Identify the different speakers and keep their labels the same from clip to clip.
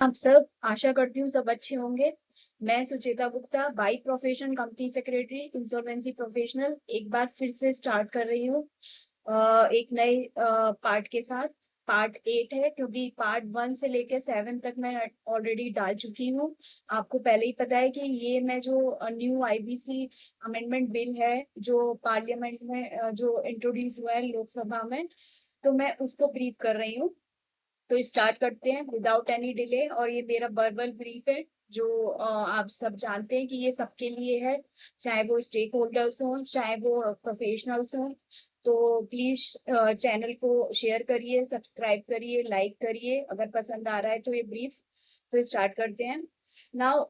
Speaker 1: आप सब, आशा करती हूँ सब अच्छे होंगे। मैं Sucheta Gupta, by profession company secretary, insolvency professional, एक बार फिर से स्टार्ट कर रही हूँ एक नए पार्ट के साथ। पार्ट 8 है, क्योंकि पार्ट 1 से लेकर 7 तक मैं ऑलरेडी डाल चुकी हूँ। आपको पहले ही पता है कि ये मैं जो न्यू आईबीसी अमेंडमेंट बिल है जो पार्लियामेंट में जो इंट्रोड्यूस हुआ है लोकसभा में, तो मैं उसको ब्रीफ कर रही हूँ। तो स्टार्ट करते हैं विदाउट एनी डिले। और ये मेरा वर्बल ब्रीफ है जो आप सब जानते हैं कि ये सबके लिए है, चाहे वो स्टेक होल्डर्स हों, चाहे वो प्रोफेशनल्स हों। तो प्लीज चैनल को शेयर करिए, सब्सक्राइब करिए, लाइक करिए अगर पसंद आ रहा है तो ये ब्रीफ। तो स्टार्ट करते हैं। नाउ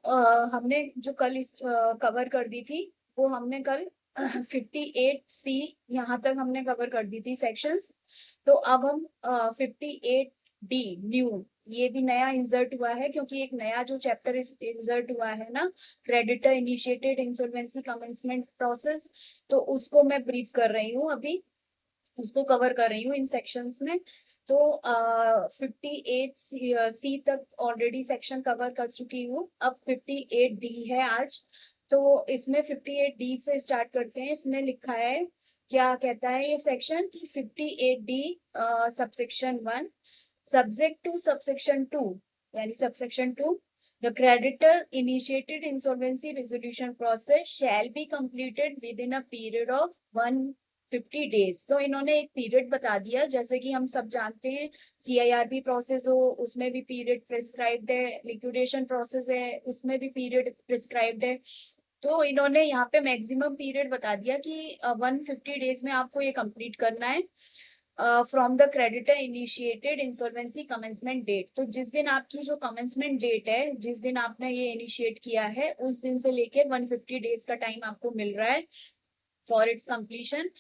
Speaker 1: हमने जो कल इस कवर कर दी थी, वो हमने कल 58C यहाँ तक हमने कवर कर दी थी सेक्शंस। तो अब हम 58D न्यू, ये भी नया इंसर्ट हुआ है क्योंकि एक नया जो चैप्टर इंसर्ट हुआ है ना, creditor initiated insolvency commencement process, तो उसको मैं ब्रीफ कर रही हूँ अभी, उसको कवर कर रही हूँ इन सेक्शंस में। तो 58C तक ऑलरेडी सेक्शन कवर कर चुकी हूँ, अब 58D है आज। तो इसमें 58D से स्टार्ट करते हैं। इसमें लिखा है, क्या कहता है ये सेक्शन कि 58D subsection 1, subject two subsection 2, यानी subsection 2, the creditor initiated insolvency resolution process shall be completed within a period of 150 days। तो इन्होंने एक पीरियड बता दिया, जैसे कि हम सब जानते हैं CIRP प्रोसेस हो उसमें भी पीरियड प्रिस्क्राइब्ड है, लिक्विडेशन प्रोसेस है उसमें भी पीरियड प्रिस्क्राइब्ड है। तो इन्होंने यहाँ पे मैक्सिमम पीरियड बता दिया कि 150 डेज में आपको ये कंप्लीट करना है from the creditor initiated insolvency commencement date. तो जिस दिन आपकी जो कमेंसमेंट डेट है, जिस दिन आपने ये इनिशिएट किया है, उस दिन से लेके 150 डेज का टाइम आपको मिल रहा है फॉर इट्स कंप्लीशन।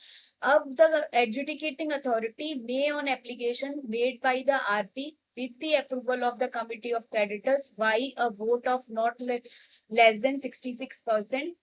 Speaker 1: अब the adjudicating authority may on application made by the RP with the approval of the committee of creditors by a vote of not less than 66%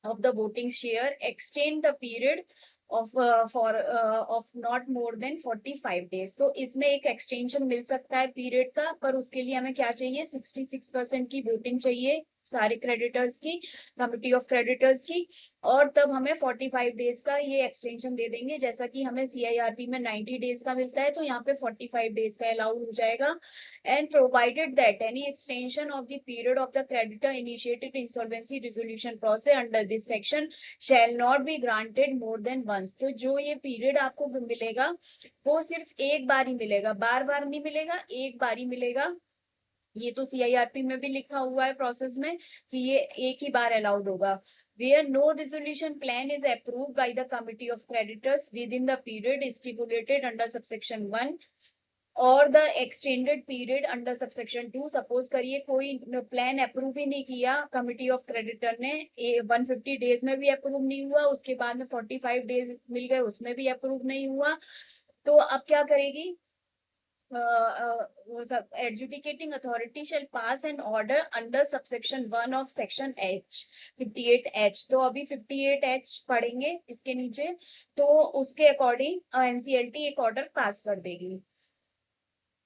Speaker 1: of the voting share extend the period of not more than 45 days। तो इसमें एक extension मिल सकता है period का, पर उसके लिए हमें क्या चाहिए, 66% की वोटिंग चाहिए सारे क्रेडिटर्स की, कमिटी ऑफ क्रेडिटर्स की। और तब हमें 45 डेज का ये एक्सटेंशन दे देंगे, जैसा कि हमें CIRP में 90 डेज का मिलता है, तो यहाँ पे 45 डेज का अलाउ हो जाएगा। And provided that any extension of the period of the creditor initiated insolvency resolution process under this section shall not be granted more than once। तो जो ये पीरियड आपको मिलेगा वो सिर्फ एक बार ही मिलेगा, बार बार नहीं मिलेगा, एक बार ही मिलेगा। ये तो CIRP में भी लिखा हुआ है प्रोसेस में कि ये एक ही बार अलाउड होगा। where no resolution plan is approved by the committee of creditors within the period stipulated under subsection 1 और the extended period under subsection 2। Suppose करिए कोई प्लान अप्रूव ही नहीं किया कमिटी ऑफ क्रेडिटर ने, 150 डेज में भी अप्रूव नहीं हुआ, उसके बाद में 45 डेज मिल गए उसमें भी अप्रूव नहीं हुआ, तो अब क्या करेगी, adjudicating authority shall pass an order under subsection 1 of section H 58H। तो अभी 58H पढ़ेंगे इसके नीचे, तो उसके अकॉर्डिंग NCLT एक ऑर्डर पास कर देगी।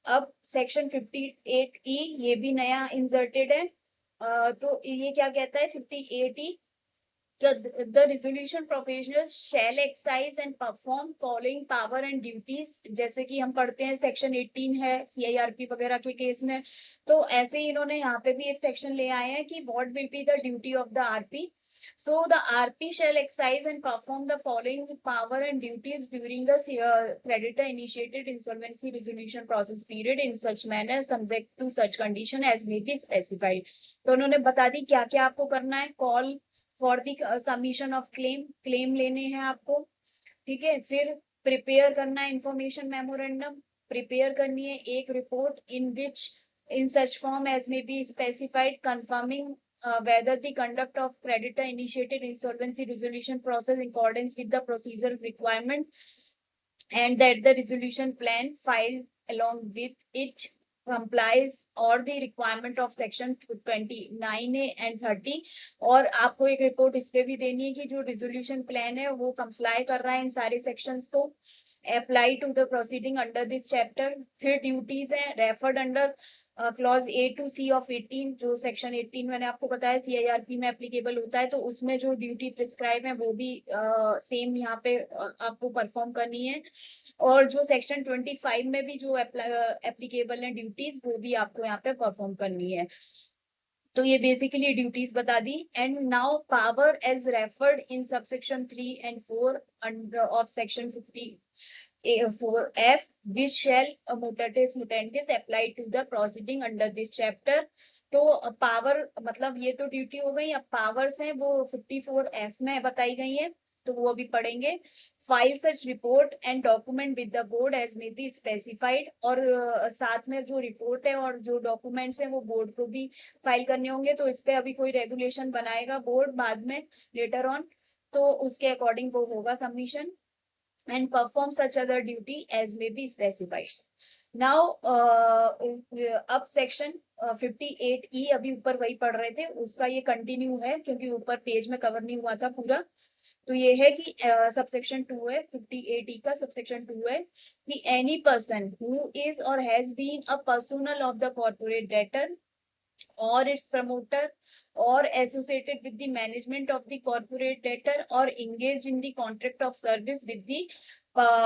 Speaker 1: अब सेक्शन 58E ये भी नया इंसर्टेड है। तो ये क्या कहता है 58E, the resolution professionals shall exercise and perform following power and duties। जैसे कि हम पढ़ते हैं सेक्शन 18 है CIRP वगैरह के केस में, तो ऐसे ही इन्होंने यहाँ पे भी एक सेक्शन ले आए हैं कि what will be the duty of the RP। So the RP shall exercise and perform the following power and duties during the creditor initiated insolvency resolution process period in such manner subject to such condition as may be specified। तो उन्होंने बता दी क्या क्या आपको करना है। Call for the submission of claim, claim लेने हैं आपको, ठीक है। फिर प्रिपेयर करना है इंफॉर्मेशन मेमोरेंडम, प्रिपेयर करनी है एक report in which in such form as may be specified confirming whether the conduct of creditor initiated insolvency resolution process in accordance with the procedural requirement and that the resolution plan filed along with it complies or the requirement of section 29A and 30। और आपको एक report इस पे भी देनी है कि जो रिजोल्यूशन प्लान है वो कंप्लाई कर रहा है इन सारे सेक्शंस को, apply to the proceeding under this chapter. फिर ड्यूटीज है referred under clause A to C of 18, जो सेक्शन 18 मैंने आपको बताया सीआईआरपी में एप्लीकेबल होता है, तो उसमें जो ड्यूटी प्रिस्क्राइब है वो भी सेम यहाँ पे आपको परफॉर्म करनी है। और जो सेक्शन 25 में भी जो एप्लीकेबल है ड्यूटीज, वो भी आपको यहाँ पे परफॉर्म करनी है। तो ये बेसिकली ड्यूटीज बता दी। And now power as referred in subsection 3 and 4 under of section 54F which shall mutatis mutandis apply to the proceeding under this chapter। तो पावर मतलब ये तो ड्यूटी हो गई, अब पावर्स हैं वो 54F में बताई गई है, तो वो अभी पढ़ेंगे। File such report and document with the board as may be specified, और साथ में जो रिपोर्ट है और जो डॉक्यूमेंट्स हैं वो बोर्ड को भी फाइल करने होंगे। तो इस पे अभी कोई रेगुलेशन बनाएगा बोर्ड बाद में लेटर ऑन, तो उसके अकॉर्डिंग वो होगा submission. and perform such other duty as may be specified। Now अब सेक्शन 58E, अभी ऊपर वही पढ़ रहे थे, उसका ये कंटिन्यू है क्योंकि ऊपर पेज में कवर नहीं हुआ था पूरा। तो ये है कि सबसेक्शन 2 है 58E का, सबसेक्शन 2 है कि एनी पर्सन हु इज और has been a personal of the corporate debtor or its promoter or associated with the management of the corporate debtor or engaged in the contract of service with the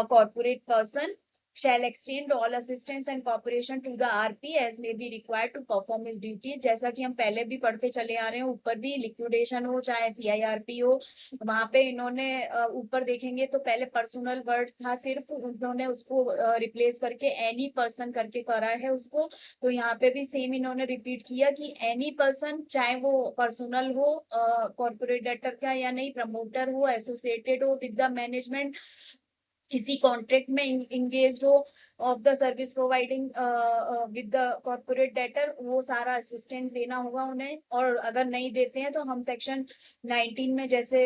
Speaker 1: corporate person shall extend all assistance and cooperation to the RP as may be required to perform his duty। जैसा कि हम पहले भी पढ़ते चले आ रहे हैं, ऊपर भी लिक्विडेशन हो चाहे CIRP हो, वहां पे इन्होंने ऊपर देखेंगे तो पहले पर्सनल वर्ड था सिर्फ, उन्होंने उसको रिप्लेस करके एनी पर्सन करके करा है उसको। तो यहाँ पे भी सेम इन्होंने रिपीट किया कि एनी पर्सन, चाहे वो पर्सनल हो कॉर्पोरेट डेटर का या नहीं, प्रमोटर हो, एसोसिएटेड हो विद द मैनेजमेंट, किसी कॉन्ट्रैक्ट में इंगेज हो of the service providing with the corporate debtor, वो सारा असिस्टेंस देना होगा उन्हें। और अगर नहीं देते हैं तो हम सेक्शन 19 में जैसे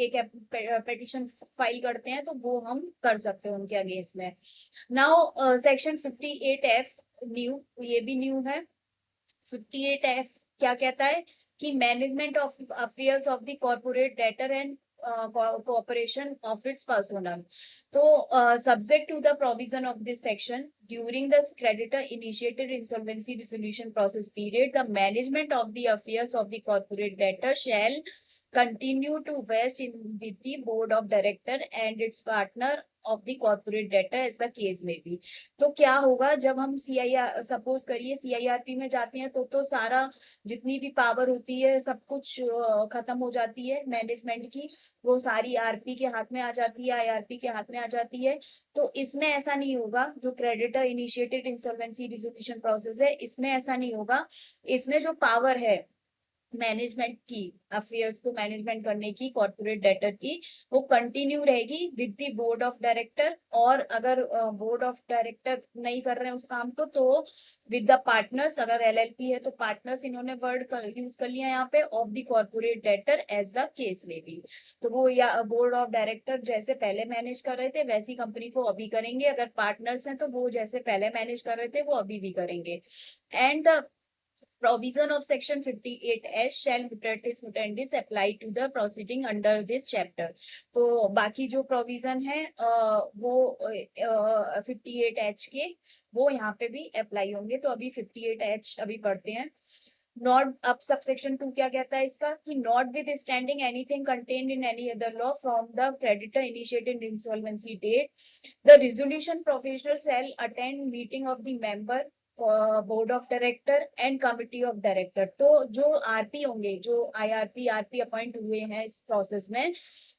Speaker 1: एक पेटिशन फाइल करते हैं तो वो हम कर सकते हैं उनके अगेंस्ट में। नाउ सेक्शन 58F न्यू, ये भी न्यू है। 58F क्या कहता है कि management of affairs of the corporate debtor and cooperation of its personnel। तो subject to the provision of this section, during the creditor initiated insolvency resolution process period, the management of the affairs of the corporate debtor shall continue to vest in with the board of director and its partner of the corporate debtor as the case may be। तो क्या होगा जब हम CIR suppose करिए CIRP में जाते हैं तो सारा जितनी भी पावर होती है सब कुछ खत्म हो जाती है मैनेजमेंट की, वो सारी RP के हाथ में आ जाती है, IRP के हाथ में आ जाती है। तो इसमें ऐसा नहीं होगा, जो creditor initiated insolvency resolution process है इसमें ऐसा नहीं होगा। इसमें जो पावर है मैनेजमेंट की, अफेयर्स को मैनेजमेंट करने की कॉर्पोरेट डेटर की, वो कंटिन्यू रहेगी with the board of director. और अगर बोर्ड ऑफ डायरेक्टर नहीं कर रहे हैं उस काम को तो विद द पार्टनर्स, अगर LLP है तो पार्टनर्स इन्होंने वर्ड यूज कर लिया यहाँ पे, of the corporate debtor as the case में भी। तो वो या बोर्ड ऑफ डायरेक्टर जैसे पहले मैनेज कर रहे थे वैसी कंपनी को अभी करेंगे, अगर पार्टनर्स हैं तो वो जैसे पहले मैनेज कर रहे थे वो अभी भी करेंगे। And the provision of section 58H shall mutatis mutandis apply to the proceeding under this chapter। तो बाकी जो प्रोविजन है वो 58H के वो यहाँ पे भी अप्लाई होंगे। तो अभी 58H अभी पढ़ते हैं। नॉट, अब सबसेक्शन 2 क्या कहता है इसका कि notwithstanding anything contained in any other law from the creditor initiated insolvency date, the resolution professional shall attend meeting of the member board of director and committee of director. तो जो RP होंगे, जो IRP RP appoint हुए हैं इस process में,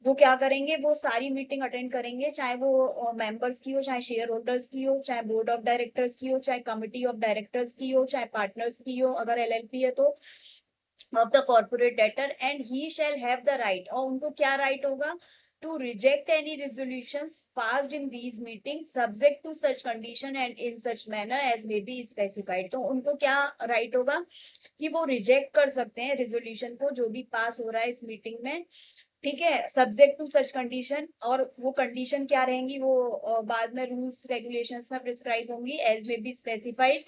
Speaker 1: वो क्या करेंगे, वो सारी मीटिंग अटेंड करेंगे, चाहे वो मेंबर्स की हो, चाहे शेयर होल्डर्स की हो, चाहे बोर्ड ऑफ डायरेक्टर्स की हो, चाहे कमिटी ऑफ डायरेक्टर्स की हो, चाहे पार्टनर्स की हो, अगर LLP है तो of the corporate debtor. And he shall have the right, और उनको क्या राइट होगा, to reject any resolutions passed in these meetings subject to such condition and in such manner as may be specified। तो उनको क्या right होगा कि वो रिजेक्ट कर सकते हैं रेजोल्यूशन को जो भी पास हो रहा है इस मीटिंग में, ठीक है, सब्जेक्ट टू सच कंडीशन। और वो कंडीशन क्या रहेंगी वो बाद में रूल्स रेगुलेशंस में प्रिस्क्राइब होंगी as may be specified.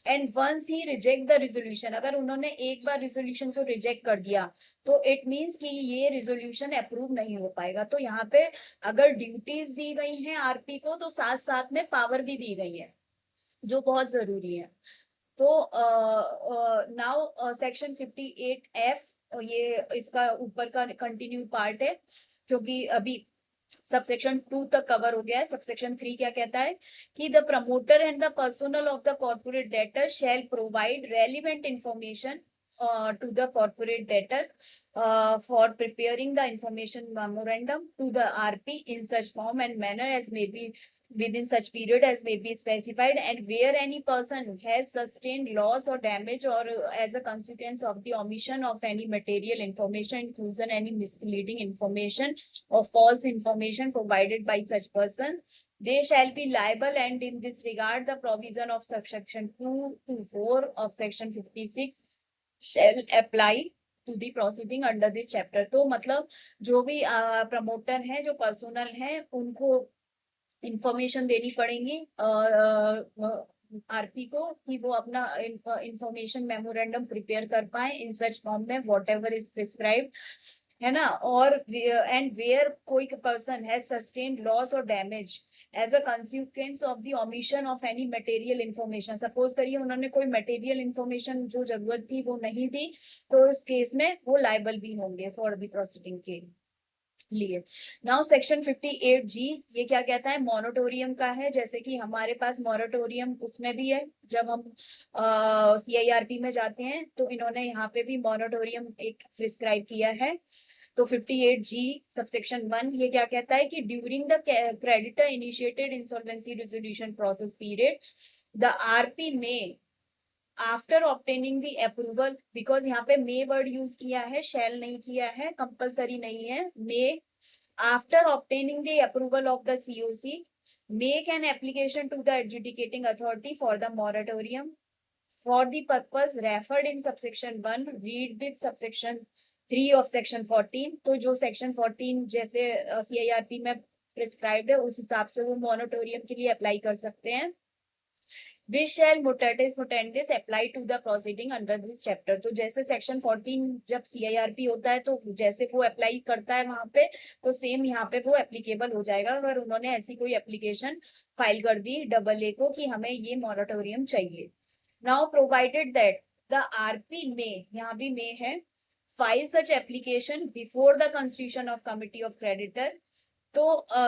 Speaker 1: And once he reject the resolution, अगर उन्होंने एक बार रिजोल्यूशन को रिजेक्ट कर दिया तो इट मीन्स कि ये रिजोल्यूशन अप्रूव नहीं हो पाएगा। तो यहाँ पे अगर ड्यूटीज दी गई हैं RP को तो साथ साथ में पावर भी दी गई है जो बहुत जरूरी है। तो नाउ सेक्शन 58F, ये इसका ऊपर का कंटिन्यू पार्ट है, क्योंकि अभी सबसेक्शन 2 तक कवर हो गया है। सबसेक्शन 3 क्या कहता है कि the promoter and the personal of the corporate debtor shell provide relevant information to the corporate debtor for preparing the information memorandum to the RP in such form and manner as may be within such period as may be specified, and where any person has sustained loss or damage or as a consequence of the omission of any material information, inclusion any misleading information or false information provided by such person, they shall be liable, and in this regard the provision of subsection 2 to 4 of section 56 shall apply to the proceeding under this chapter। तो मतलब जो भी promoter है, जो personal है, उनको information देनी पड़ेगी आरपी को कि वो अपना इंफॉर्मेशन मेमोरेंडम प्रिपेयर कर पाए इन सच फॉर्म में व्हाट एवर इज प्रिस्क्राइब्ड, है ना। और एंड वेयर कोई पर्सन हैज सस्टेन्ड लॉस और damage as a consequence of the omission of any material information, suppose करिए उन्होंने कोई मटेरियल इन्फॉर्मेशन जो जरूरत थी वो नहीं दी, तो इस केस में वो लाइबल भी होंगे फॉर द प्रोसीडिंग के लिए। नाउ सेक्शन 58G ये क्या कहता है, मोरेटोरियम का है। जैसे कि हमारे पास मोरेटोरियम उसमें भी है, जब हम CIRP में जाते हैं तो इन्होंने यहाँ पे भी मोरेटोरियम एक प्रिस्क्राइब किया है। तो 58G सबसेक्शन 1 ये क्या कहता है कि during the creditor initiated insolvency resolution process period the RP में after obtaining the approval, because यहाँ पे मे वर्ड यूज किया है, शैल नहीं किया है, कंपलसरी नहीं है, may, after obtaining the approval of the COC make an application to the adjudicating authority for the moratorium for the purpose referred in subsection 1 read with subsection 3 of section 14। तो जो section 14 जैसे CIRP में prescribed है उस हिसाब से वो moratorium के लिए अप्लाई कर सकते हैं। which shall mutatis mutandis apply to the proceeding under this chapter। तो जैसे सेक्शन 14 जब CIRP होता है तो जैसे वो अप्लाई करता है वहां पे, तो सेम यहाँ पे वो एप्लीकेबल हो जाएगा। अगर उन्होंने ऐसी कोई एप्लीकेशन फाइल कर दी AA को कि हमें ये मॉरेटोरियम चाहिए। Now provided that the RP में, यहाँ भी में है, file such application before the constitution of committee of creditor. तो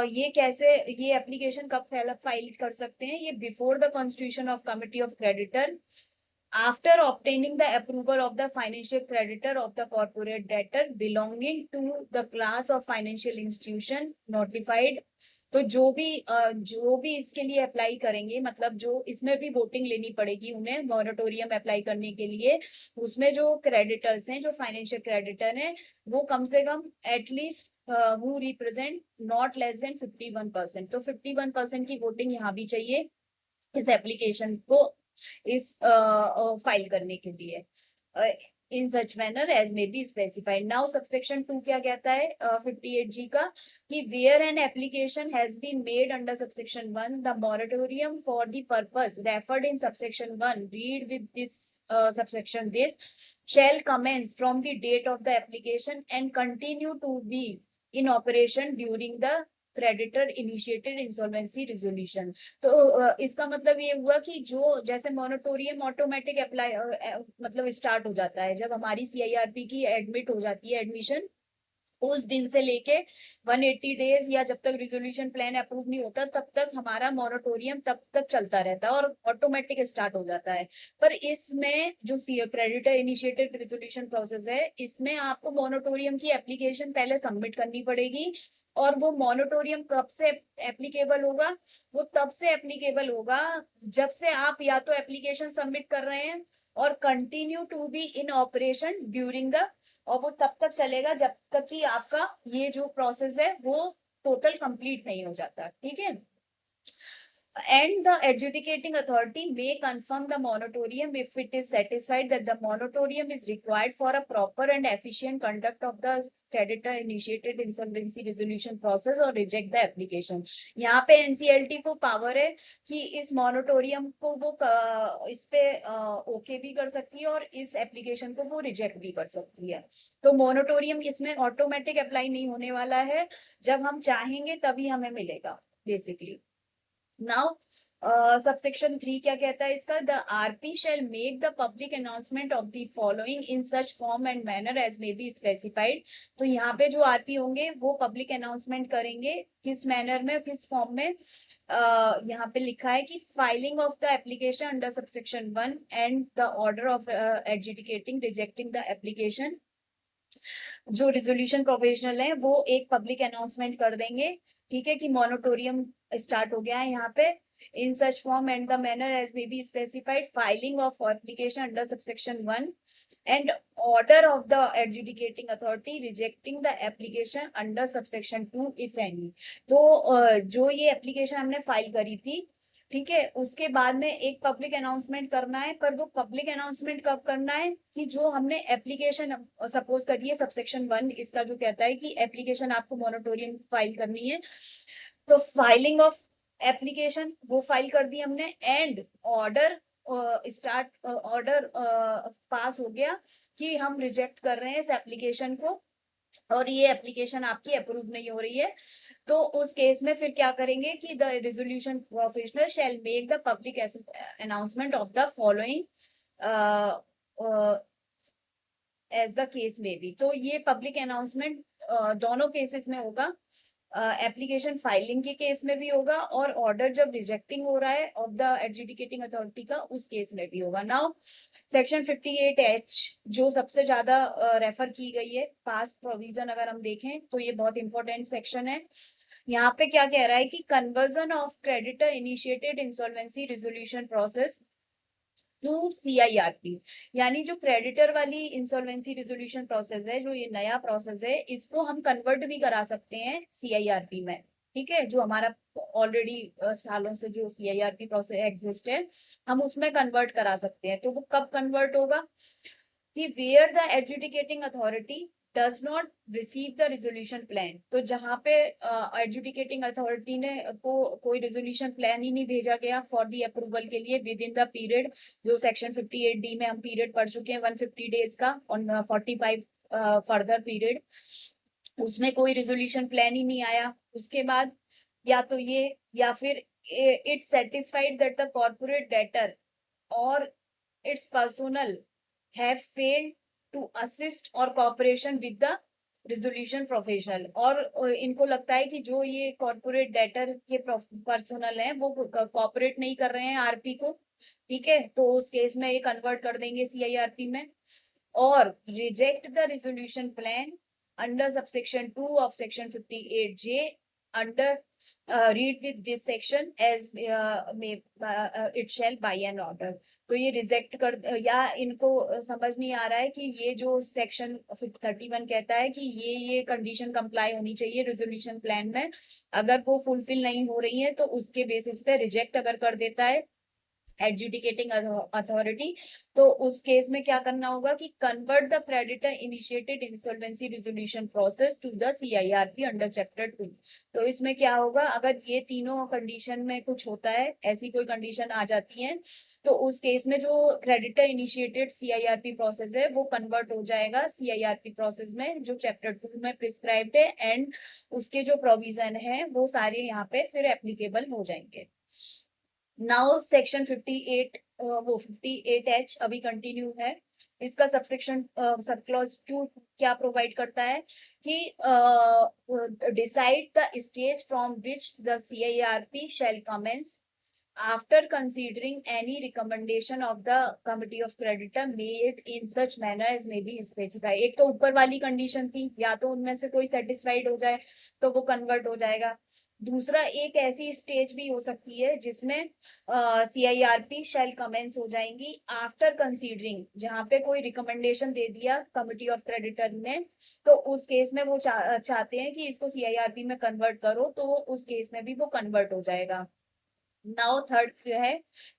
Speaker 1: ये कैसे, ये एप्लीकेशन कब फाइल कर सकते हैं, ये before the constitution of committee of creditor after obtaining the approval of the financial creditor of the corporate debtor belonging to the class of financial institution notified. तो जो भी इसके लिए अप्लाई करेंगे, मतलब जो इसमें भी वोटिंग लेनी पड़ेगी उन्हें मॉरेटोरियम अप्लाई करने के लिए, उसमें जो क्रेडिटर्स हैं, जो फाइनेंशियल क्रेडिटर हैं, वो कम से कम at least who represent not less than 51%। तो 51% की वोटिंग यहाँ भी चाहिए इस एप्लीकेशन को इस फाइल करने के लिए in such manner as may be specified. Now subsection 2 क्या कहता है 58G का कि where an application has been made under subsection 1 the moratorium for the purpose referred in subsection 1 read with this subsection this shall commence from the date of the application and continue to be in operation during the creditor initiated insolvency resolution. तो इसका मतलब ये हुआ कि जो जैसे moratorium automatic apply मतलब start हो जाता है जब हमारी CIRP की एडमिट हो जाती है एडमिशन, उस दिन से लेके 180 डेज या जब तक रिजोल्यूशन प्लान अप्रूव नहीं होता तब तक हमारा मॉरेटोरियम तब तक चलता रहता है और ऑटोमेटिक स्टार्ट हो जाता है। पर इसमें जो क्रेडिटर इनिशिएटेड रिजोल्यूशन प्रोसेस है, इसमें आपको मॉरेटोरियम की एप्लीकेशन पहले सबमिट करनी पड़ेगी, और वो मॉरेटोरियम कब से एप्लीकेबल होगा, वो तब से एप्लीकेबल होगा जब से आप या तो एप्लीकेशन सबमिट कर रहे हैं और continue to be in operation during the, और वो तब तक चलेगा जब तक कि आपका ये जो प्रोसेस है वो टोटल कंप्लीट नहीं हो जाता। ठीक है। And the adjudicating authority may confirm the moratorium if it is satisfied that the moratorium is required for a proper and efficient conduct of the creditor initiated insolvency resolution process or reject the application। यहाँ पे NCLT को power है कि इस moratorium को वो इस पे ओके भी कर सकती है और इस एप्लीकेशन को वो रिजेक्ट भी कर सकती है। तो मोरेटोरियम इसमें ऑटोमेटिक अप्लाई नहीं होने वाला है, जब हम चाहेंगे तभी हमें मिलेगा बेसिकली। Now सबसेक्शन 3 क्या कहता है इसका, the RP shall make the public announcement of the following in such form and manner as may be specified. तो यहाँ पे जो आरपी होंगे वो पब्लिक अनाउंसमेंट करेंगे, किस मैनर में, किस फॉर्म में। यहाँ पे लिखा है कि filing of the application under subsection 1 and the order of adjudicating rejecting the application. जो रिजोल्यूशन प्रोफेशनल है वो एक पब्लिक अनाउंसमेंट कर देंगे, ठीक है, कि मॉनिटोरियम स्टार्ट हो गया है यहाँ पे। In such form and the manner as may be specified filing of application under subsection 1 and order of the adjudicating authority rejecting the application under subsection 2 if any. तो जो ये एप्लीकेशन हमने file करी थी, ठीक है, उसके बाद में एक पब्लिक अनाउंसमेंट करना है। पर वो पब्लिक अनाउंसमेंट कब करना है, कि जो हमने एप्लीकेशन सपोज करिए सबसेक्शन 1 इसका जो कहता है कि एप्लीकेशन आपको मॉनिटोरियम फाइल करनी है, तो फाइलिंग ऑफ एप्लीकेशन वो फाइल कर दी हमने, and order start order pass हो गया कि हम रिजेक्ट कर रहे हैं इस एप्लीकेशन को और ये एप्लीकेशन आपकी अप्रूव नहीं हो रही है। तो उस केस में फिर क्या करेंगे कि the resolution professional shall make the public announcement of the following as the case में बी। तो ये पब्लिक अनाउंसमेंट दोनों केसेस में होगा, एप्लीकेशन फाइलिंग के केस में भी होगा और ऑर्डर जब रिजेक्टिंग हो रहा है ऑफ द एडजुडिकेटिंग अथॉरिटी का उस केस में भी होगा। नाउ सेक्शन 58H जो सबसे ज्यादा रेफर की गई है पास्ट प्रोविजन, अगर हम देखें तो ये बहुत इंपॉर्टेंट सेक्शन है। यहाँ पे क्या कह रहा है कि conversion of creditor initiated insolvency resolution process to CIRP, यानी जो क्रेडिटर वाली इंसॉल्वेंसी रिजोल्यूशन प्रोसेस है, जो ये नया प्रोसेस है, इसको हम कन्वर्ट भी करा सकते हैं सीआईआरपी में, ठीक है। जो हमारा ऑलरेडी सालों से जो सीआईआरपी प्रोसेस एग्जिस्ट है, हम उसमें कन्वर्ट करा सकते हैं। तो वो कब कन्वर्ट होगा, कि where the adjudicating authority does not receive the resolution plan. तो जहां पे एडजुडिकेटिंग अथॉरिटी ने को कोई रिजोल्यूशन प्लान ही नहीं भेजा गया फॉर द अप्रूवल के लिए विद इन द पीरियड, जो सेक्शन 58D में हम पीरियड पढ़ चुके हैं 150 डेज का और 45 फर्दर पीरियड, उसमें कोई रिजोल्यूशन प्लान ही नहीं आया। उसके बाद या तो ये, या फिर it satisfied that the corporate debtor और its personnel have failed to assist or cooperation with the resolution professional। और इनको लगता है कि जो ये कॉर्पोरेट डेटर के पर्सनल हैं वो कॉपरेट नहीं कर रहे हैं आरपी को, ठीक है, तो उस केस में ये कन्वर्ट कर देंगे सीआईआरपी में। और reject the resolution plan under subsection 2 of section 58J under read with this section as it shall by an order. तो ये रिजेक्ट कर या इनको समझ नहीं आ रहा है कि ये जो सेक्शन 31 कहता है कि ये कंडीशन कंप्लाई होनी चाहिए रिजोल्यूशन प्लान में, अगर वो फुलफिल नहीं हो रही है तो उसके बेसिस पे रिजेक्ट अगर कर देता है एडजुडिकेटिंग अथॉरिटी, तो उस केस में क्या करना होगा कि convert the creditor initiated insolvency resolution process to the CIRP under chapter 2। तो इसमें क्या होगा, अगर ये तीनों कंडीशन में कुछ होता है, ऐसी कोई कंडीशन आ जाती है, तो उस केस में जो क्रेडिटर इनिशिएटेड सीआईआरपी प्रोसेस है वो कन्वर्ट हो जाएगा सीआईआरपी प्रोसेस में जो चैप्टर 2 में प्रिस्क्राइब्ड है, एंड उसके जो प्रोविजन है वो सारे यहाँ पे फिर एप्लीकेबल हो जाएंगे। नाउ सेक्शन 58 वो 58H अभी कंटिन्यू है। इसका सबसेक्शन सब क्लॉज 2 क्या प्रोवाइड करता है कि decide the stage from which the CIRP shall commence after considering any recommendation of the committee of creditor made in such manner as may be specify. एक तो ऊपर वाली कंडीशन थी, या तो उनमें से कोई सेटिस्फाइड हो जाए तो वो कन्वर्ट हो जाएगा। दूसरा, एक ऐसी स्टेज भी हो सकती है जिसमें सीआईआरपी शैल कमेंस हो जाएंगी आफ्टर कंसीडरिंग, जहां पे कोई रिकमेंडेशन दे दिया कमिटी ऑफ क्रेडिटर ने, तो उस केस में वो चाहते हैं कि इसको सीआईआरपी में कन्वर्ट करो, तो उस केस में भी वो कन्वर्ट हो जाएगा। नाउ थर्ड जो है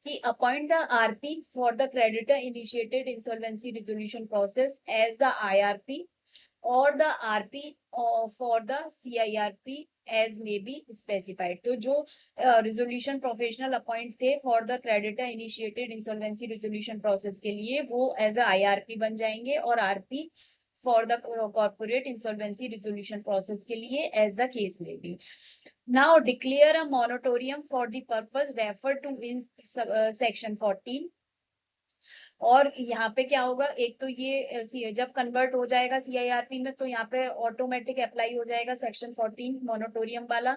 Speaker 1: कि appoint the RP for the creditor initiated insolvency resolution process as the IRP और the RP for the CIRP as may be specified. तो जो रिजोल्यूशन प्रोफेशनल अपॉइंट थे for the creditor initiated insolvency resolution process के लिए वो as a IRP बन जाएंगे, और RP for the corporate insolvency resolution process के लिए as the case may be. Now declare a moratorium for the purpose referred to in section 14. और यहाँ पे क्या होगा, एक तो ये जब कन्वर्ट हो जाएगा CIRP में तो यहाँ पे ऑटोमेटिक अप्लाई हो जाएगा सेक्शन 14 मोनोटोरियम वाला.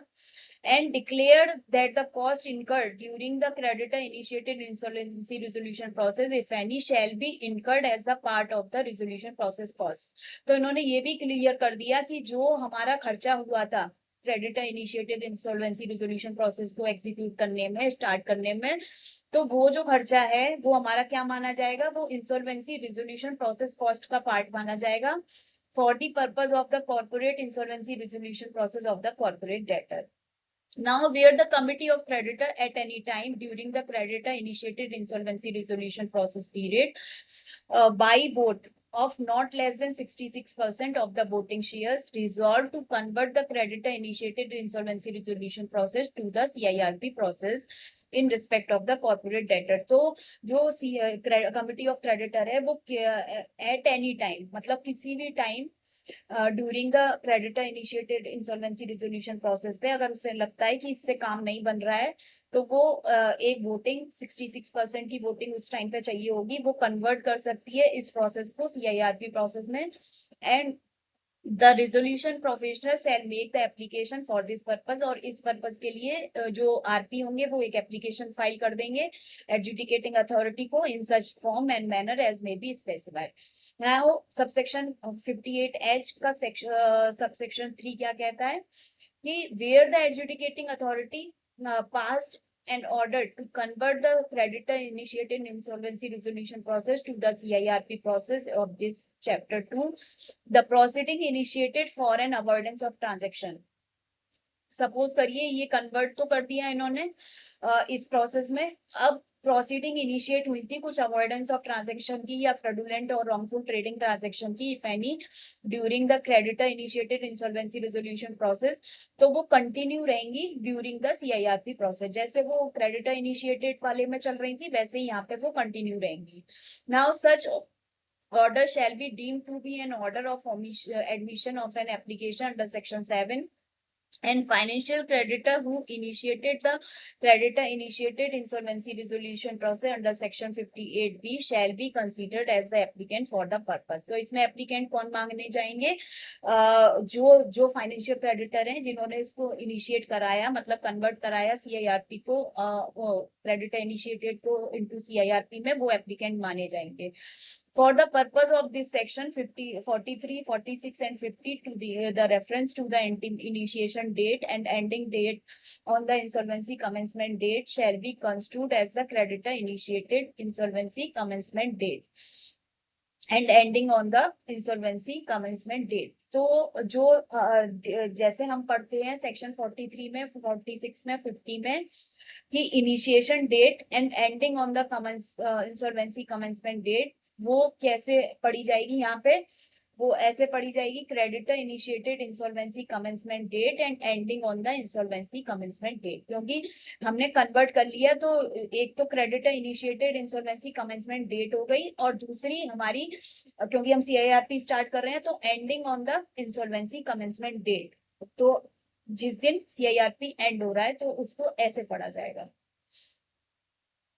Speaker 1: And declare that the cost incurred during the creditor initiated insolvency resolution process, if any, shall be incurred as the part of the resolution process cost. तो इन्होंने ये भी क्लियर कर दिया कि जो हमारा खर्चा हुआ था creditor initiated insolvency resolution process को एग्जीक्यूट करने में, स्टार्ट करने में, तो वो जो खर्चा है वो हमारा क्या माना जाएगा, वो इंसॉल्वेंसी रिजोल्यूशन प्रोसेस कॉस्ट का पार्ट माना जाएगा for the purpose of the corporate insolvency resolution process of the corporate debtor. Now, where the committee of creditor at any time during the creditor initiated insolvency resolution process period by vote of not less than 66% of the voting shares resolved to convert the creditor initiated insolvency resolution process to the CIRP process in respect of the corporate debtor. तो जो committee of creditor है वो at any time मतलब किसी भी time during the creditor initiated insolvency resolution process पे अगर उसे लगता है कि इससे काम नहीं बन रहा है तो वो एक वोटिंग 66% की वोटिंग उस टाइम पे चाहिए होगी, वो कन्वर्ट कर सकती है इस प्रोसेस को CIRP प्रोसेस में. And the resolution professional shall make the application for this purpose, और इस पर्पज के लिए जो RP होंगे वो एक एप्लीकेशन फाइल कर देंगे एडजुडिकेटिंग अथॉरिटी को in such form and manner as may be specified. Now subsection 58H का सबसेक्शन 3 क्या कहता है कि where the adjudicating authority passed an order to convert the creditor initiated insolvency resolution process to the CIRP process of this chapter 2, the proceeding initiated for an avoidance of transaction. Suppose करिए ये convert तो कर दिया इन्होंने इस process में, अब proceeding initiate हुई थी कुछ अवॉइडेंस ऑफ ट्रांजैक्शन की या फ्रॉडुलेंट और रॉन्गफुल ट्रेडिंग ट्रांजैक्शन की if any during the creditor initiated insolvency resolution process, तो वो कंटिन्यू रहेंगी ड्यूरिंग द CIRP प्रोसेस. जैसे वो क्रेडिटर इनिशिएटेड वाले में चल रही थी वैसे ही यहाँ पे वो कंटिन्यू रहेंगी. Now such order shall be deemed to be an order of admission of an application under section 7, and financial creditor who initiated the creditor initiated insolvency resolution process under section 58B shall be considered as the applicant for the purpose. तो इसमें applicant कौन मांगने जाएंगे, जो financial creditor हैं जिन्होंने इसको initiate कराया मतलब कन्वर्ट कराया CIRP को क्रेडिटर इनिशिएटेड को इनटू CIRP में, वो एप्लीकेंट माने जाएंगे. For the purpose of this section 43, 46 and 50 to the reference to the initiation date and ending date on the insolvency commencement date shall be construed as the creditor initiated insolvency commencement date and ending on the insolvency commencement date. तो जो जैसे हम पढ़ते हैं section 43 में, 46 में, 50 में कि initiation date and ending on the insolvency commencement date, वो कैसे पढ़ी जाएगी यहाँ पे, वो ऐसे पढ़ी जाएगी creditor initiated insolvency commencement date and ending on the insolvency commencement date. क्योंकि हमने कन्वर्ट कर लिया तो एक तो creditor initiated insolvency commencement date हो गई और दूसरी हमारी क्योंकि हम CIRP स्टार्ट कर रहे हैं तो ending on the insolvency commencement date, तो जिस दिन CIRP एंड हो रहा है तो उसको ऐसे पढ़ा जाएगा.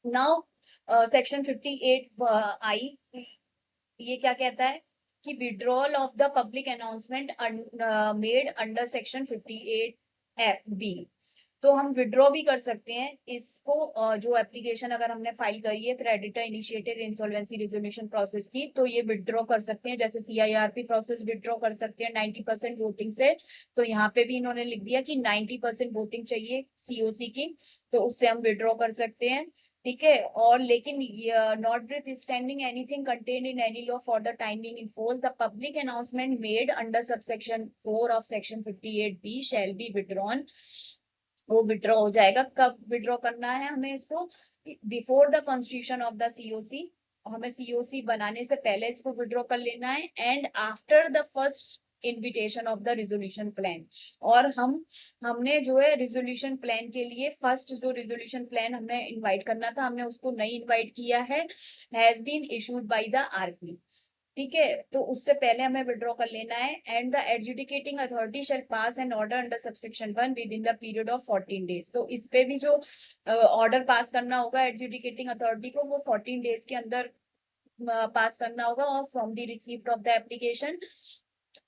Speaker 1: नाउ सेक्शन 58I ये क्या कहता है कि withdrawal of the public announcement made under section 58B, तो हम विड्रॉ भी कर सकते हैं इसको. जो एप्लीकेशन अगर हमने फाइल करी है creditor initiated insolvency resolution process की तो ये विड्रॉ कर सकते हैं, जैसे CIRP प्रोसेस विड्रॉ कर सकते हैं 90% वोटिंग से. तो यहाँ पे भी इन्होंने लिख दिया कि 90% वोटिंग चाहिए COC की, तो उससे हम विड्रॉ कर सकते हैं. ठीक है, और लेकिन not standing anything contain in any law for the time being enforce the public announcement made under subsection 4 of section 58B shall be withdrawn. वो विड्रॉ हो जाएगा. कब विड्रॉ करना है हमें इसको, before the constitution of the COC, हमें COC बनाने से पहले इसको विड्रॉ कर लेना है, and after the first invitation of the resolution plan. और हमने जो है रिजोल्यूशन प्लान के लिए फर्स्ट जो रिजोल्यूशन प्लान हमने इनवाइट करना था हमने उसको नहीं इनवाइट किया है, has been issued by the RP. ठीक है, तो उससे पहले हमें विड्रॉ कर लेना है। And the adjudicating authority shall pass an order under subsection 1 within the period of 14 days. तो इस पे भी जो ऑर्डर पास करना होगा एडजुडिकेटिंग अथॉरिटी को, वो 14 डेज के अंदर पास करना होगा, और from the receipt of the application,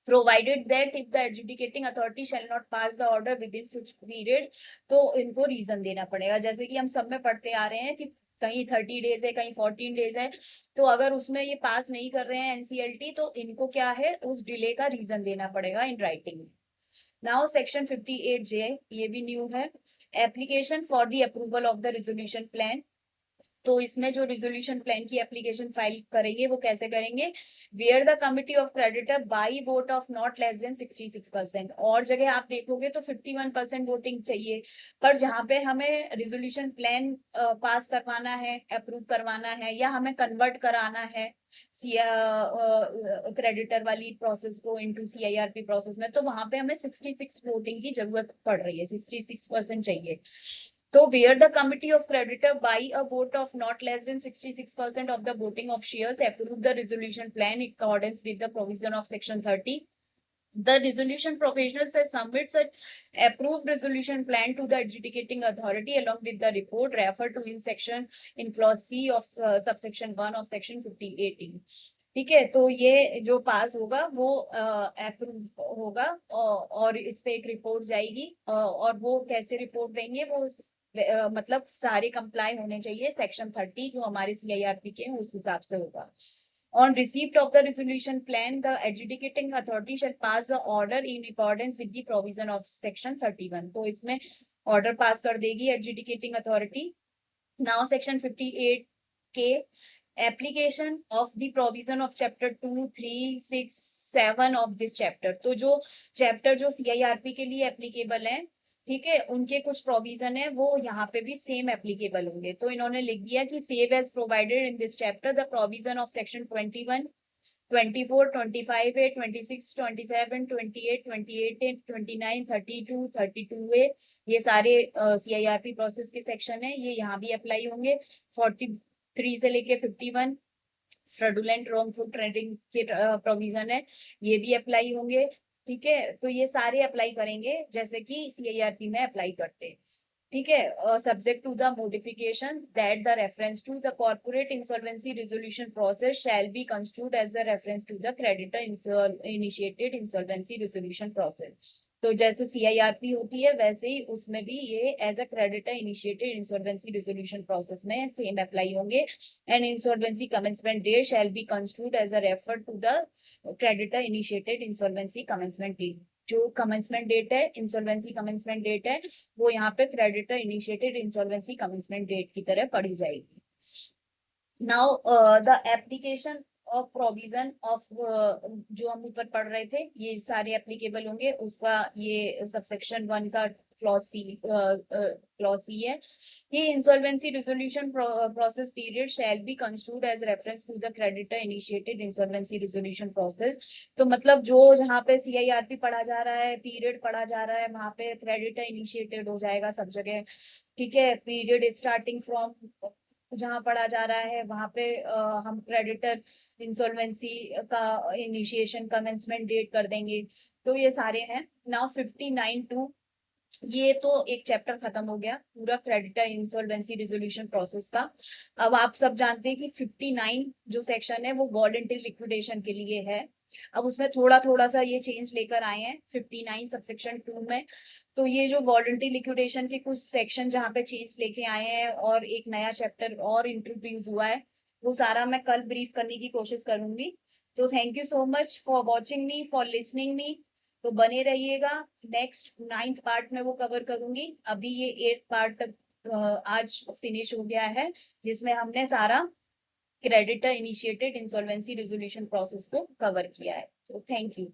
Speaker 1: provided that if the adjudicating authority shall not pass the order within such period, तो इनको रीजन देना पड़ेगा। जैसे कि हम सब में पढ़ते आ रहे हैं कि कहीं 30 डेज है, कहीं 14 डेज है, तो अगर उसमें ये पास नहीं कर रहे हैं एनसीएलटी, तो इनको क्या है, उस डिले का रीजन देना पड़ेगा in writing. Now section 58J, ये भी न्यू है, application for the approval of the resolution plan. तो इसमें जो रिजोल्यूशन प्लान की एप्लीकेशन फाइल करेंगे वो कैसे करेंगे, where the committee of creditor by vote of not less than 66%। और जगह आप देखोगे तो 51% वोटिंग चाहिए, पर जहाँ पे हमें रिजोल्यूशन प्लान पास करवाना है, अप्रूव करवाना है, या हमें कन्वर्ट कराना है क्रेडिटर वाली प्रोसेस को इनटू सीआईआरपी प्रोसेस में, तो वहां पे हमें 66 वोटिंग की जरूरत पड़ रही है, 66% चाहिए। तो where the committee of creditor by a vote of not less than 66% of the voting of shares approve the resolution plan in accordance with the provision of section 30, the resolution professional shall submit such approved resolution plan to the adjudicating authority along with the report referred to in section in clause C of subsection 1 of section 5018। ठीक है, तो ये जो पास होगा वो approve होगा, और इस पे एक रिपोर्ट जाएगी, और वो कैसे रिपोर्ट देंगे, वो मतलब सारे कंप्लाई होने चाहिए सेक्शन 30 जो हमारे सीआईआरपी के हैं उस हिसाब से होगा। On receipt of the resolution plan, the adjudicating authority shall pass the order in accordance with the provision of section 31। तो इसमें ऑर्डर पास कर देगी adjudicating authority। Now section 58K, application of the provision of chapter 2, 3, 6, 7 of this chapter। तो जो chapter जो CIRP के लिए applicable है, ठीक है, उनके कुछ प्रोविजन है वो यहाँ पे भी सेम एप्लीकेबल होंगे। तो इन्होंने लिख दिया कि save as provided in this chapter the provision of section 21, 24, 25A, 26, 27, 28, 28A, 29, 32, 32A, ये सारे सीआईआरपी प्रोसेस के सेक्शन है, ये यहाँ भी अप्लाई होंगे। 43 से लेके 51 फ्रॉडुलेंट रॉन्गफुल ट्रेडिंग के प्रोविजन है, ये भी अप्लाई होंगे। ठीक है, तो ये सारे अप्लाई करेंगे जैसे कि सीआईआरपी में अप्लाई करते हैं। ठीक है, subject to the modification that the reference to the corporate insolvency resolution process shall be construed as the reference to the creditor initiated insolvency resolution process. तो जैसे सीआईआरपी होती है वैसे ही उसमें भी ये as a creditor initiated insolvency resolution process में same apply होंगे। And insolvency commencement date shall be construed as a refer to the creditor initiated insolvency commencement date. जो कमेंसमेंट डेट है, इंसॉल्वेंसी कमेंसमेंट डेट है, वो यहाँ पे creditor initiated insolvency commencement date की तरह पढ़ी जाएगी। Now the application of provision of जो हम ऊपर पढ़ रहे थे ये सारे एप्लीकेबल होंगे, उसका ये सबसेक्शन 1 का क्लॉज सी है कि insolvency resolution process period shall be construed as reference to the creditor initiated insolvency resolution process. तो मतलब जो जहाँ पे सीआईआरपी पढ़ा जा रहा है, पीरियड पढ़ा जा रहा है, वहां पे क्रेडिटर इनिशिएटेड हो जाएगा सब जगह। ठीक है, पीरियड स्टार्टिंग फ्रॉम जहाँ पढ़ा जा रहा है वहां पे हम क्रेडिटर इंसॉल्वेंसी का इनिशिएशन कमेंसमेंट डेट कर देंगे। तो ये सारे हैं। नाउ 59(2), ये तो एक चैप्टर खत्म हो गया पूरा क्रेडिटर इंसॉल्वेंसी रिजोल्यूशन प्रोसेस का। अब आप सब जानते हैं कि 59 जो सेक्शन है वो वॉलंटरी लिक्विडेशन के लिए है। अब उसमें थोड़ा थोड़ा सा ये चेंज लेकर आए हैं 59 सबसेक्शन 2 में। तो ये जो वॉलंटरी लिक्विडेशन के कुछ सेक्शन जहाँ पे चेंज लेके आए हैं और एक नया चैप्टर और इंट्रोड्यूस हुआ है, वो सारा मैं कल ब्रीफ करने की कोशिश करूंगी। तो thank you so much for watching me, for listening me. तो बने रहिएगा, नेक्स्ट 9th पार्ट में वो कवर करूंगी। अभी ये 8th पार्ट आज फिनिश हो गया है जिसमें हमने सारा creditor initiated insolvency resolution process को कवर किया है। तो थैंक यू।